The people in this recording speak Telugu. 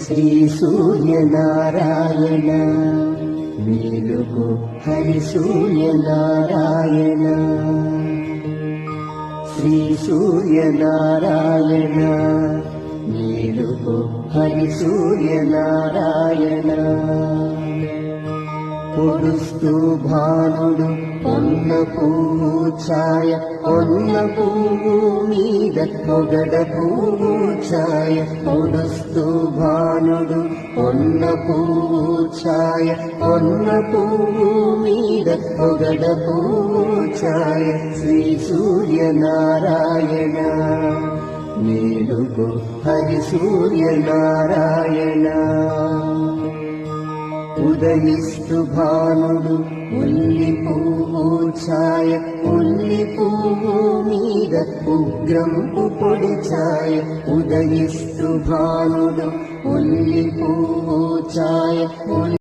శ్రీ సూర్యనారాయణ మేలుకో హరి సూర్యనారాయణ శ్రీ సూర్యనారాయణ మేలుకో హరి సూర్యనారాయణ పొడుస్తూ భానుడు పొన్న పువ్వు ఛాయ పొన్న పువ్వు మీద పొగడ పువ్వు ఛాయ పొడుస్తూ భానుడు పొన్న పువ్వు ఛాయ పొన్న పువ్వు మీద పొగడ పువ్వు ఛాయ శ్రీ సూర్యనారాయణ మేలుకో హరి సూర్యనారాయణ ఉదయిస్తు భానుడు ఉల్లి పువ్వు ఛాయ ఉల్లి పువ్వు మీద ఉగ్రంపు పొడి ఛాయ ఉదయిస్తు భానుడు ఉల్లి పువ్వు ఛాయ